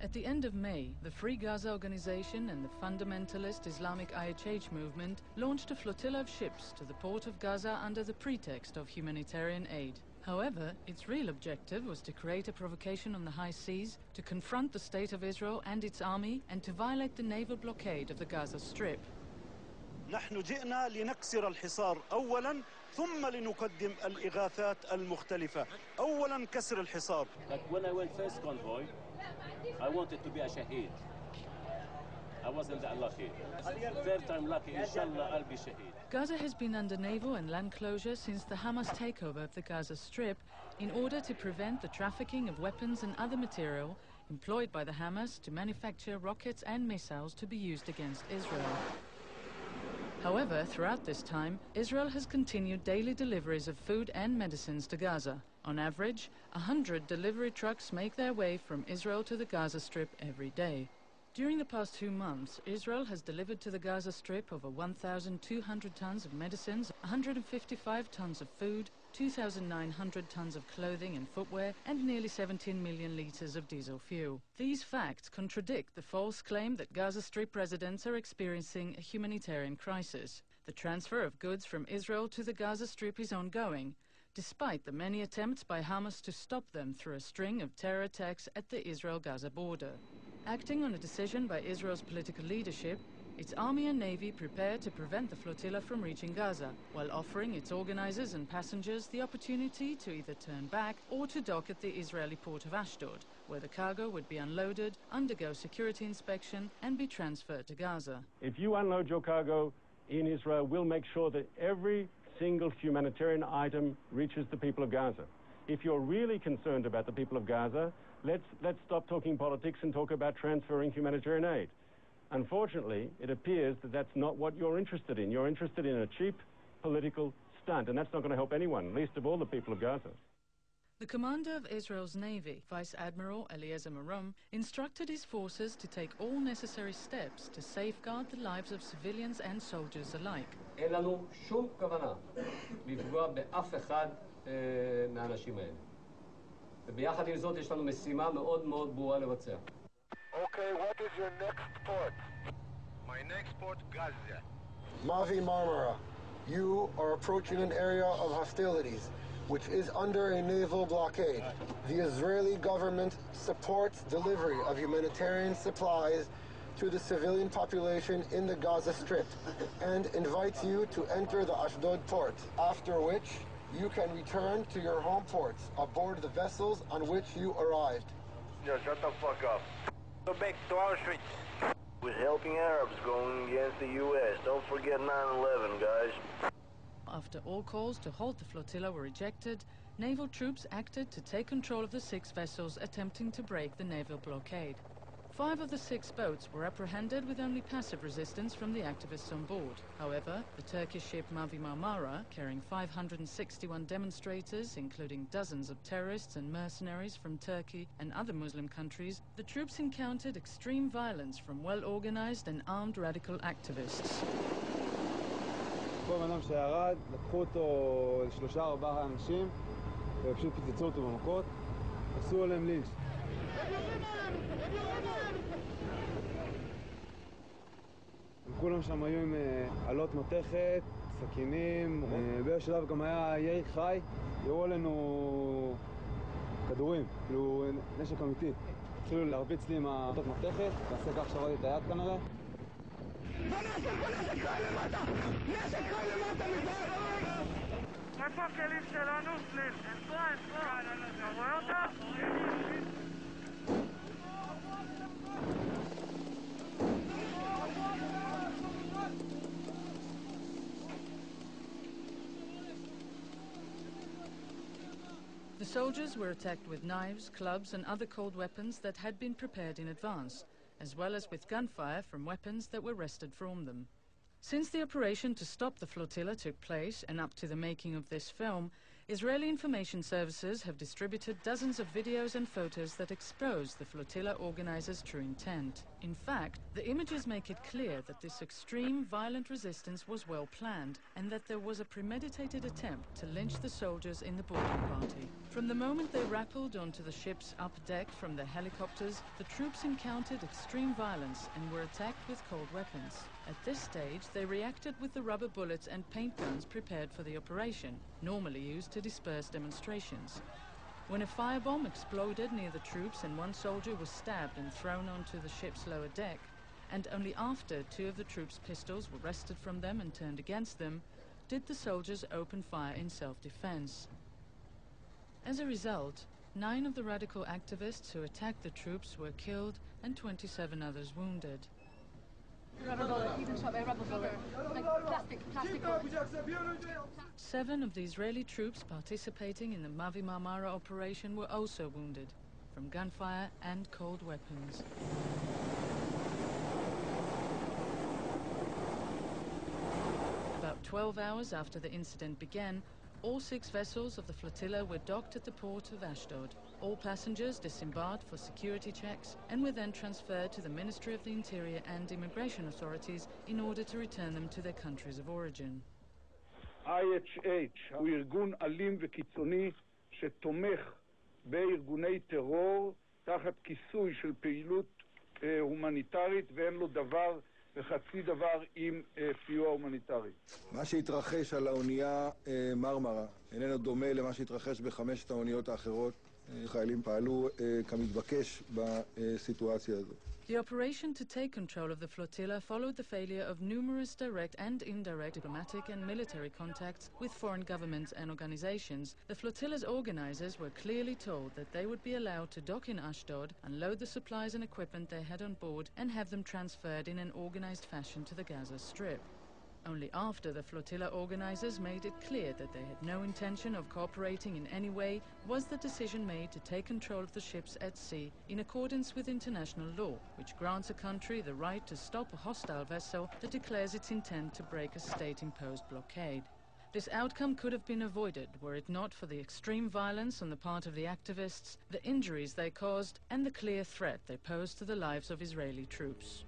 At the end of May, the Free Gaza organization and the fundamentalist Islamic IHH movement launched a flotilla of ships to the port of Gaza under the pretext of humanitarian aid. However, its real objective was to create a provocation on the high seas, to confront the State of Israel and its army, and to violate the naval blockade of the Gaza Strip. نحن جئنا لنكسر الحصار أولاً ثم لنقدم الإغاثات المختلفة. أولاً كسر الحصار. Like when I went first convoy, I wanted to be a shaheed. I wasn't that lucky. Third time lucky, inshallah, I'll be shaheed. Gaza has been under naval and land closure since the Hamas takeover of the Gaza Strip in order to prevent the trafficking of weapons and other material employed by the Hamas to manufacture rockets and missiles to be used against Israel. However, throughout this time, Israel has continued daily deliveries of food and medicines to Gaza. On average, 100 delivery trucks make their way from Israel to the Gaza Strip every day. During the past 2 months, Israel has delivered to the Gaza Strip over 1,200 tons of medicines, 155 tons of food, 2,900 tons of clothing and footwear, and nearly 17 million litres of diesel fuel. These facts contradict the false claim that Gaza Strip residents are experiencing a humanitarian crisis. The transfer of goods from Israel to the Gaza Strip is ongoing, despite the many attempts by Hamas to stop them through a string of terror attacks at the Israel-Gaza border. Acting on a decision by Israel's political leadership, its army and navy prepare to prevent the flotilla from reaching Gaza, while offering its organizers and passengers the opportunity to either turn back or to dock at the Israeli port of Ashdod, where the cargo would be unloaded, undergo security inspection, and be transferred to Gaza. If you unload your cargo in Israel, we'll make sure that every single humanitarian item reaches the people of Gaza. If you're really concerned about the people of Gaza, let's stop talking politics and talk about transferring humanitarian aid. Unfortunately, it appears that that's not what you're interested in. You're interested in a cheap political stunt, and that's not going to help anyone, least of all the people of Gaza. The commander of Israel's Navy, Vice Admiral Eliezer Marom, instructed his forces to take all necessary steps to safeguard the lives of civilians and soldiers alike. אין לנו שום כוונה לפגוע באף אחד מהאנשים האלה. וביחד עם זאת יש לנו משימה מאוד מאוד ברורה לבצע. Okay, what is your next port? My next port, Gaza. Marmara, you are approaching an area of hostilities, which is under a naval blockade. The Israeli government supports delivery of humanitarian supplies to the civilian population in the Gaza Strip and invites you to enter the Ashdod port, after which you can return to your home ports aboard the vessels on which you arrived. Yeah, shut the fuck up. Go back to Auschwitz. With helping Arabs going against the U.S. Don't forget 9/11, guys. After all calls to halt the flotilla were rejected, naval troops acted to take control of the 6 vessels attempting to break the naval blockade. 5 of the 6 boats were apprehended with only passive resistance from the activists on board. However, the Turkish ship Marmara, carrying 561 demonstrators, including dozens of terrorists and mercenaries from Turkey and other Muslim countries, the troops encountered extreme violence from well-organized and armed radical activists. כל אדם שירד, לקחו אותו 3-4 אנשים ופשוט פיצצו אותו במכות, עשו עליהם לינץ'. כולם שם היו עם עלות מתכת, סכינים, באיזשהו שלב גם היה ירי חי, ירו עלינו כדורים, כאילו נשק אמיתי. התחילו להרביץ לי עם העלות מתכת, ועשה כך שברתי את היד כנראה. איפה הכלים שלנו? סליל. אין פה. אתה רואה אותה? The soldiers were attacked with knives, clubs and other cold weapons that had been prepared in advance, as well as with gunfire from weapons that were wrested from them. Since the operation to stop the flotilla took place and up to the making of this film, Israeli information services have distributed dozens of videos and photos that expose the flotilla organizers' true intent. In fact, the images make it clear that this extreme, violent resistance was well planned and that there was a premeditated attempt to lynch the soldiers in the boarding party. From the moment they rappelled onto the ship's upper deck from their helicopters, the troops encountered extreme violence and were attacked with cold weapons. At this stage, they reacted with the rubber bullets and paint guns prepared for the operation, normally used to disperse demonstrations. When a firebomb exploded near the troops and one soldier was stabbed and thrown onto the ship's lower deck, and only after 2 of the troops' pistols were wrested from them and turned against them, did the soldiers open fire in self-defense. As a result, 9 of the radical activists who attacked the troops were killed and 27 others wounded. Rubber bullet, even shot by a rubber bullet, like plastic bullet. 7 of the Israeli troops participating in the Marmara operation were also wounded, from gunfire and cold weapons. About 12 hours after the incident began, all 6 vessels of the flotilla were docked at the port of Ashdod. All passengers disembarked for security checks and were then transferred to the Ministry of the Interior and Immigration authorities in order to return them to their countries of origin. IHH הוא ארגון אלים וקיצוני שתומך בארגוני טרור תחת כיסוי של פעילות הומניטרית ואין לו דבר וחצי דבר עם סיוע הומניטרי. מה שהתרחש על האונייה מרמרה איננו דומה למה שהתרחש ב5 האוניות האחרות. חיילים פעלו כמתבקש בסיטואציה הזו. The operation to take control of the flotilla followed the failure of numerous direct and indirect diplomatic and military contacts with foreign governments and organizations. The flotilla's organizers were clearly told that they would be allowed to dock in Ashdod, unload the supplies and equipment they had on board, and have them transferred in an organized fashion to the Gaza Strip. Only after the flotilla organizers made it clear that they had no intention of cooperating in any way was the decision made to take control of the ships at sea in accordance with international law, which grants a country the right to stop a hostile vessel that declares its intent to break a state-imposed blockade. This outcome could have been avoided were it not for the extreme violence on the part of the activists, the injuries they caused, and the clear threat they posed to the lives of Israeli troops.